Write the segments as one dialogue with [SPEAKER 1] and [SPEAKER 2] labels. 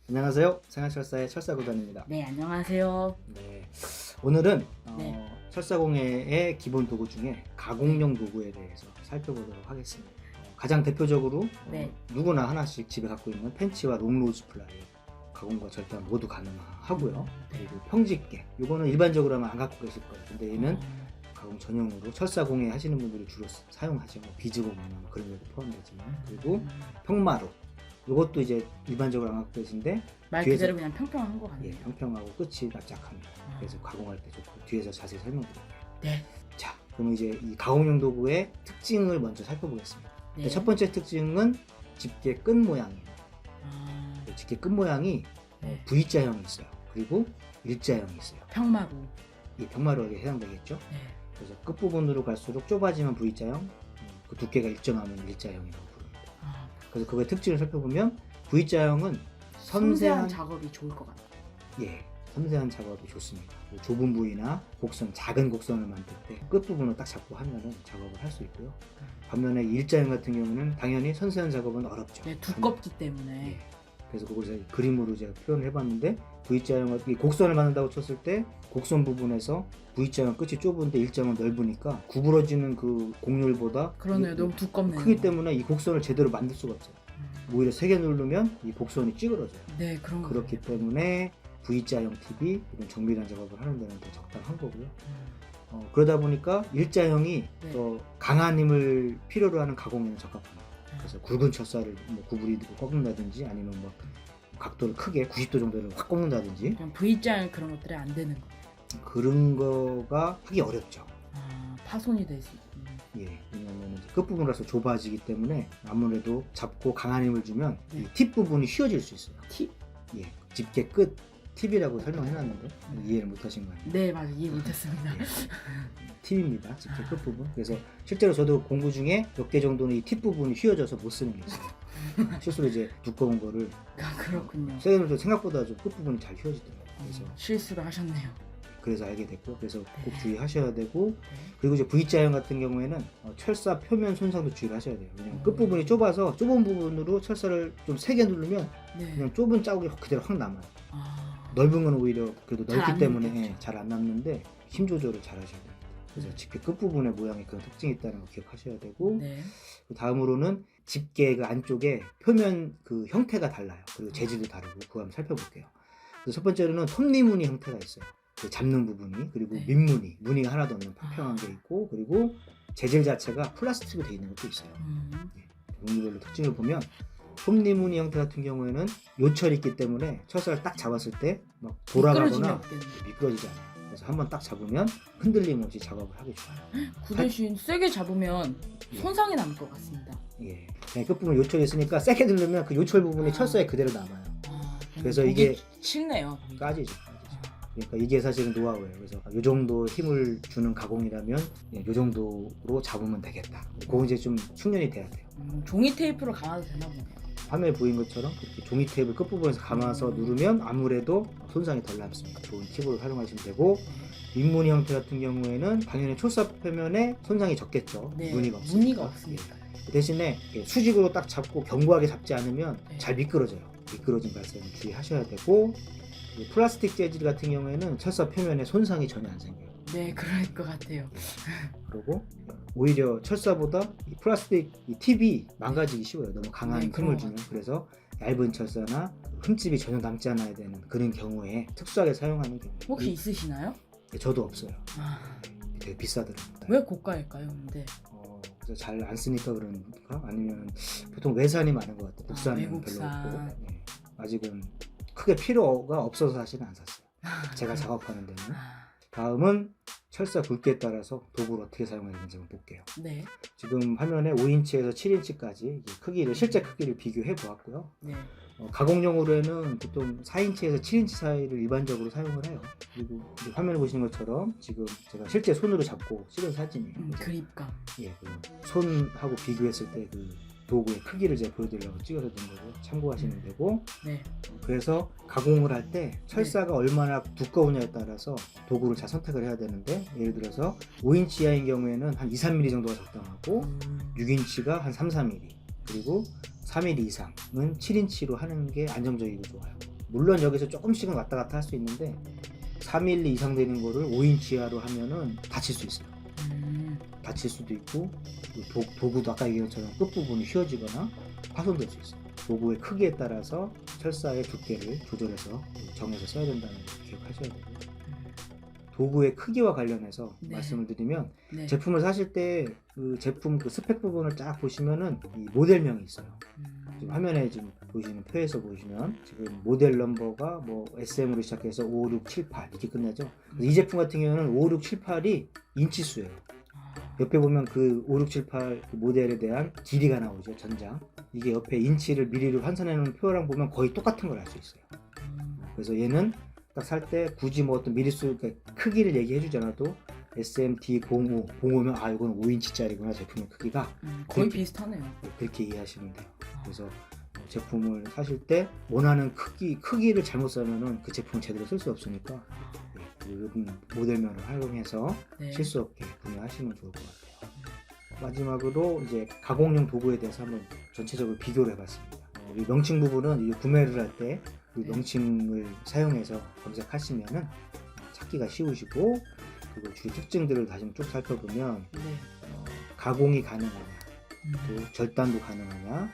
[SPEAKER 1] 안녕하세요. 생활철사의 철사구단입니다.
[SPEAKER 2] 네, 안녕하세요.
[SPEAKER 1] 네, 오늘은
[SPEAKER 2] 네.
[SPEAKER 1] 철사공예의 기본 도구 중에 가공용 도구에 대해서 살펴보도록 하겠습니다. 가장 대표적으로
[SPEAKER 2] 네.
[SPEAKER 1] 누구나 하나씩 집에 갖고 있는 펜치와 롱로즈 플라이 가공과 절단 모두 가능하고요. 그리고 평집게, 이거는 일반적으로 하면 안 갖고 계실 거예요. 근데 얘는 가공 전용으로 철사공예 하시는 분들이 주로 사용하죠. 비즈공예나 그런 데도 포함되지만. 그리고 평마루, 이것도 이제 일반적으로 안 갖고 계신데
[SPEAKER 2] 말 그대로 그냥 평평한 거 같네요.
[SPEAKER 1] 예, 평평하고 끝이 납작합니다. 그래서 가공할 때 좋고, 뒤에서 자세히 설명드릴게요.
[SPEAKER 2] 네.
[SPEAKER 1] 자, 그럼 이제 이 가공용 도구의 특징을 먼저 살펴보겠습니다.
[SPEAKER 2] 네.
[SPEAKER 1] 첫 번째 특징은 집게 끝 모양이에요. 집게 끝 모양이
[SPEAKER 2] 네.
[SPEAKER 1] V자형이 있어요. 그리고 일자형이 있어요.
[SPEAKER 2] 평마루.
[SPEAKER 1] 이 평마루에 해당되겠죠.
[SPEAKER 2] 네.
[SPEAKER 1] 그래서 끝부분으로 갈수록 좁아지면 V자형, 그 두께가 일정하면 일자형이라고 부릅니다. 그래서 그거의 특징을 살펴보면 V자형은
[SPEAKER 2] 섬세한 작업이 좋을 것 같아요.
[SPEAKER 1] 예, 섬세한 작업이 좋습니다. 좁은 부위나 곡선, 작은 곡선을 만들 때 끝부분을 딱 잡고 하면은 작업을 할 수 있고요. 반면에 일자형 같은 경우는 당연히 섬세한 작업은 어렵죠.
[SPEAKER 2] 네, 두껍기 때문에.
[SPEAKER 1] 예, 그래서 그걸 제가 그림으로 제가 표현을 해봤는데, V자형 곡선을 만든다고 쳤을 때 곡선 부분에서 V자형 끝이 좁은데 일자형은 넓으니까 구부러지는 그 곡률보다
[SPEAKER 2] 그러네요. 너무 두껍네요.
[SPEAKER 1] 크기 때문에 이 곡선을 제대로 만들 수가 없어요. 오히려 세게 누르면 이 곡선이 찌그러져요.
[SPEAKER 2] 네, 그런 거.
[SPEAKER 1] 그렇기 때문에 V자형 팁이 이런 정밀한 작업을 하는 데는 더 적당한 거고요. 그러다 보니까 일자형이
[SPEAKER 2] 네.
[SPEAKER 1] 더 강한 힘을 필요로 하는 가공에는 적합합니다. 그래서 굵은 철사를 뭐 구부리고 꺾는다든지, 아니면 뭐 각도를 크게 90도 정도를 확 꺾는다든지,
[SPEAKER 2] 그냥 V자형 그런 것들이 안 되는 거.
[SPEAKER 1] 그런 거가 하기 어렵죠.
[SPEAKER 2] 파손이 될 수 있고.
[SPEAKER 1] 예, 왜냐면 끝부분이라서 좁아지기 때문에 아무래도 잡고 강한 힘을 주면
[SPEAKER 2] 네.
[SPEAKER 1] 이 팁 부분이 휘어질 수 있어요.
[SPEAKER 2] 팁?
[SPEAKER 1] 예, 집게 끝 팁이라고 설명해놨는데 이해를 못하신 거 아니에요?
[SPEAKER 2] 네, 맞아요. 이해 못했습니다.
[SPEAKER 1] 예, 팁입니다. 집게 끝 부분. 그래서 실제로 저도 공부 중에 몇 개 정도는 이 팁 부분이 휘어져서 못 쓰는 게 있어요. 실수로 이제 두꺼운 거를
[SPEAKER 2] 그렇군요.
[SPEAKER 1] 세게 눌러도 생각보다 좀 끝 부분이 잘 휘어지더라고요. 그래서
[SPEAKER 2] 실수를 하셨네요.
[SPEAKER 1] 그래서 알게 됐고, 그래서 꼭 주의하셔야 되고, 그리고 이제 V자형 같은 경우에는 철사 표면 손상도 주의를 하셔야 돼요. 왜냐면 끝부분이 좁아서 좁은 부분으로 철사를 좀 세게 누르면
[SPEAKER 2] 네.
[SPEAKER 1] 그냥 좁은 자국이 그대로 확 남아요.
[SPEAKER 2] 아,
[SPEAKER 1] 넓은 건 오히려 그래도
[SPEAKER 2] 잘
[SPEAKER 1] 넓기
[SPEAKER 2] 안
[SPEAKER 1] 때문에
[SPEAKER 2] 남겠죠.
[SPEAKER 1] 잘 안 남는데 힘 조절을 잘 하셔야 됩니다. 그래서 집게 끝부분의 모양이 그런 특징이 있다는 거 기억하셔야 되고,
[SPEAKER 2] 네.
[SPEAKER 1] 그 다음으로는 집게 그 안쪽에 표면 그 형태가 달라요. 그리고 재질도 다르고, 그거 한번 살펴볼게요. 그래서 첫 번째로는 톱니무늬 형태가 있어요. 그 잡는 부분이, 그리고
[SPEAKER 2] 네.
[SPEAKER 1] 밑무늬, 무늬가 하나도 없는 평평한 게 있고, 그리고 재질 자체가 플라스틱으로 되어 있는 것도 있어요. 종류별로 특징을 보면 톱니무늬 형태 같은 경우에는 요철이 있기 때문에 철사를 딱 잡았을 때 막 돌아가거나 미끄러지지 않아요. 그래서 한번 딱 잡으면 흔들림 없이 작업을 하기 좋아요.
[SPEAKER 2] 그 대신 세게 잡으면
[SPEAKER 1] 예.
[SPEAKER 2] 손상이 남을 것 같습니다.
[SPEAKER 1] 예, 그냥 끝부분 요철이 있으니까 세게 누르면 그 요철 부분이 철사에 그대로 남아요. 그래서 이게
[SPEAKER 2] 쉽네요.
[SPEAKER 1] 까지죠. 그러니까 이게 사실은 노하우예요. 그래서 이 정도 힘을 주는 가공이라면 이 정도로 잡으면 되겠다. 그거 이제 좀 숙련이 돼야 돼요.
[SPEAKER 2] 종이 테이프로 감아도 되나 보네요.
[SPEAKER 1] 화면에 보인 것처럼 그렇게 종이 테이프 끝부분에서 감아서 누르면 아무래도 손상이 덜 남습니다. 좋은 팁으로 활용하시면 되고, 밑무늬 형태 같은 경우에는 당연히 철사 표면에 손상이 적겠죠.
[SPEAKER 2] 네,
[SPEAKER 1] 무늬가 없으니까.
[SPEAKER 2] 무늬가 없으니까.
[SPEAKER 1] 예. 대신에 수직으로 딱 잡고 견고하게 잡지 않으면
[SPEAKER 2] 네.
[SPEAKER 1] 잘 미끄러져요. 미끄러진 발생을 주의하셔야 되고, 플라스틱 재질 같은 경우에는 철사 표면에 손상이 전혀 안 생겨요.
[SPEAKER 2] 네, 그럴 것 같아요.
[SPEAKER 1] 그리고 오히려 철사보다 이 플라스틱 이 팁이 망가지기 쉬워요. 너무 강한
[SPEAKER 2] 네, 그런
[SPEAKER 1] 힘을
[SPEAKER 2] 것
[SPEAKER 1] 주면. 그래서 얇은 철사나 흠집이 전혀 남지 않아야 되는 그런 경우에 특수하게 사용하는 경우.
[SPEAKER 2] 혹시 있으시나요?
[SPEAKER 1] 저도 없어요.
[SPEAKER 2] 아,
[SPEAKER 1] 되게 비싸더라고요.
[SPEAKER 2] 왜 고가일까요? 근데
[SPEAKER 1] 그래서 잘 안 쓰니까 그런가? 아니면 보통 외산이 많은 것 같아요. 국산은 별로
[SPEAKER 2] 외국산.
[SPEAKER 1] 없고. 네. 아직은 크게 필요가 없어서 사실은 안 샀어요. 제가 작업하는 데는. 다음은 철사 굵기에 따라서 도구를 어떻게 사용해야 되는지 한번 볼게요.
[SPEAKER 2] 네.
[SPEAKER 1] 지금 화면에 5인치에서 7인치까지 크기를, 실제 크기를 비교해 보았고요.
[SPEAKER 2] 네.
[SPEAKER 1] 가공용으로는 보통 4인치에서 7인치 사이를 일반적으로 사용을 해요. 그리고 이제 화면에 보시는 것처럼 지금 제가 실제 손으로 잡고 찍은 사진이에요.
[SPEAKER 2] 그립감.
[SPEAKER 1] 예, 손하고 비교했을 때 그 도구의 크기를 제가 보여드리려고 찍어서 둔 거고 참고하시면 되고,
[SPEAKER 2] 네.
[SPEAKER 1] 그래서 가공을 할 때 철사가 얼마나 두꺼우냐에 따라서 도구를 잘 선택을 해야 되는데, 예를 들어서 5인치 이하인 경우에는 한 2, 3mm 정도가 적당하고, 6인치가 한 3, 4mm, 그리고 3mm 이상은 7인치로 하는 게 안정적이고 좋아요. 물론 여기서 조금씩은 왔다 갔다 할 수 있는데 3mm 이상 되는 거를 5인치 이하로 하면은 다칠 수 있어요. 다칠 수도 있고 도구도 아까 얘기한 것처럼 끝부분이 휘어지거나 파손될 수 있어요. 도구의 크기에 따라서 철사의 두께를 조절해서 정해서 써야 된다는 걸 기억하셔야 되고요. 도구의 크기와 관련해서
[SPEAKER 2] 네.
[SPEAKER 1] 말씀을 드리면
[SPEAKER 2] 네.
[SPEAKER 1] 제품을 사실 때 그 제품 그 스펙 부분을 쫙 보시면은 이 모델명이 있어요. 지금 화면에 지금 보시는 표에서 보시면 지금 모델 넘버가 뭐 SM으로 시작해서 5, 6, 7, 8 이렇게 끝나죠. 그래서 이 제품 같은 경우는 5, 6, 7, 8이 인치수예요. 옆에 보면 그 5, 6, 7, 8 그 모델에 대한 길이가 나오죠. 전장. 이게 옆에 인치를 미리로 환산해 놓은 표랑 보면 거의 똑같은 걸 알 수 있어요. 그래서 얘는 딱 살 때 굳이 뭐 어떤 미리수 그러니까 크기를 얘기해 주지 않아도 SMD05, 05면 아 이건 5인치짜리구나 제품의 크기가
[SPEAKER 2] 거의
[SPEAKER 1] 그렇게,
[SPEAKER 2] 비슷하네요.
[SPEAKER 1] 그렇게 이해하시면 돼요. 그래서 제품을 사실 때 원하는 크기를 잘못 사면은 그 제품을 제대로 쓸 수 없으니까 이런 모델명을 활용해서
[SPEAKER 2] 네.
[SPEAKER 1] 실수 없게 구매하시면 좋을 것 같아요. 마지막으로 이제 가공용 도구에 대해서 한번 전체적으로 비교를 해봤습니다. 이 명칭 부분은 구매를 할 때 그
[SPEAKER 2] 네.
[SPEAKER 1] 명칭을 사용해서 검색하시면은 찾기가 쉬우시고 그리고 주요 특징들을 다시 쭉 살펴보면
[SPEAKER 2] 네.
[SPEAKER 1] 가공이 가능하냐, 또 절단도 가능하냐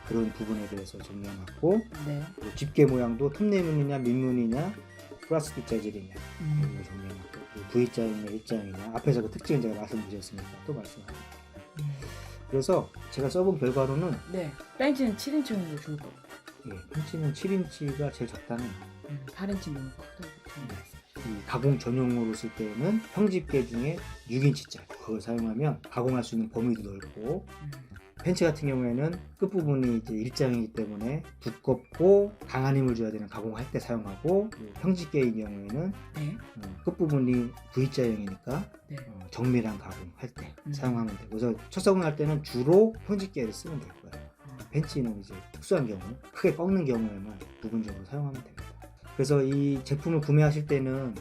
[SPEAKER 1] 그런 부분에 대해서 정리해놨고
[SPEAKER 2] 네.
[SPEAKER 1] 그리고 집게 모양도 톱내문이냐 밀문이냐 플라스틱 재질이냐 이걸 정리해놨고 V자이냐 일자이냐 앞에서 그 특징은 제가 말씀드렸으니까 또 말씀드립니다. 그래서 제가 써본 결과로는
[SPEAKER 2] 네. 벤치는 7인치용으로 좋을 것 같아요.
[SPEAKER 1] 펜치는 7인치가 제일 적당해요.
[SPEAKER 2] 8인치 너무 크다고 말씀하셨어요.
[SPEAKER 1] 이 가공 전용으로 쓸 때는 평집게 중에 6인치짜리 그걸 사용하면 가공할 수 있는 범위도 넓고 펜치 같은 경우에는 끝부분이 이제 일장이기 때문에 두껍고 강한 힘을 줘야 되는 가공할 때 사용하고 평집게의 경우에는
[SPEAKER 2] 네.
[SPEAKER 1] 끝부분이 V자형이니까
[SPEAKER 2] 네.
[SPEAKER 1] 정밀한 가공할 때 사용하면 되고 그래서 첫사공할 때는 주로 평집게를 쓰면 될 거예요. 벤치는 이제 특수한 경우 크게 꺾는 경우에만 부분적으로 사용하면 됩니다. 그래서 이 제품을 구매하실 때는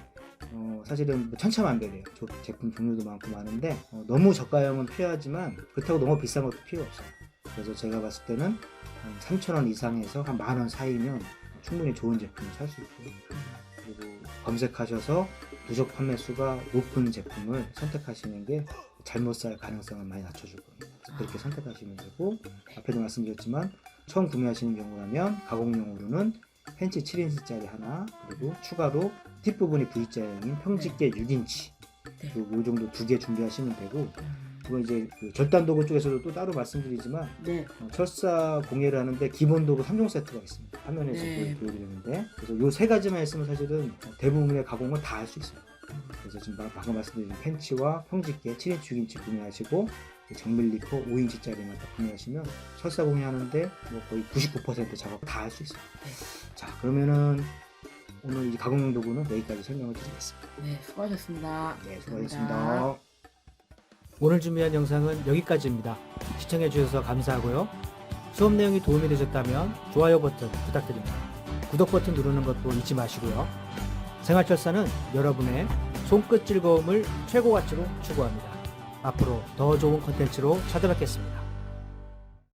[SPEAKER 1] 사실은 천차만별이에요. 제품 종류도 많고 많은데 너무 저가형은 필요하지만 그렇다고 너무 비싼 것도 필요 없어요. 그래서 제가 봤을 때는 한 3,000원 이상에서 한 10,000원 사이면 충분히 좋은 제품을 살 수 있고요. 그리고 검색하셔서 누적 판매수가 높은 제품을 선택하시는 게 잘못 살 가능성을 많이 낮춰줄 겁니다. 그래서 그렇게 선택하시면 되고 앞에도 말씀드렸지만 처음 구매하시는 경우라면 가공용으로는 펜치 7인치짜리 하나 그리고 추가로 뒷부분이 V자형인 평집게 6인치
[SPEAKER 2] 네.
[SPEAKER 1] 이 정도 2개 준비하시면 되고 그건 이제 그 절단 도구 쪽에서도 또 따로 말씀드리지만
[SPEAKER 2] 네.
[SPEAKER 1] 철사 공예를 하는데 기본 도구 3종 세트가 있습니다. 화면에서
[SPEAKER 2] 네.
[SPEAKER 1] 보여드리는데 그래서 요 세 가지만 있으면 사실은 대부분의 가공을 다 할 수 있어요. 그래서 지금 방금 말씀드린 펜치와 평집게 7인치 6인치 구매하시고 정밀리커 5인치짜리만 딱 구매하시면 철사 공예하는데 뭐 거의 99% 작업 다 할 수 있어요.
[SPEAKER 2] 네.
[SPEAKER 1] 자 그러면은 오늘 이 가공용 도구는 여기까지 설명을 드리겠습니다.
[SPEAKER 2] 네. 수고하셨습니다.
[SPEAKER 1] 네, 수고하셨습니다. 오늘 준비한 영상은 여기까지입니다. 시청해주셔서 감사하고요. 수업 내용이 도움이 되셨다면 좋아요 버튼 부탁드립니다. 구독 버튼 누르는 것도 잊지 마시고요. 생활철사는 여러분의 손끝 즐거움을 최고 가치로 추구합니다. 앞으로 더 좋은 컨텐츠로 찾아뵙겠습니다.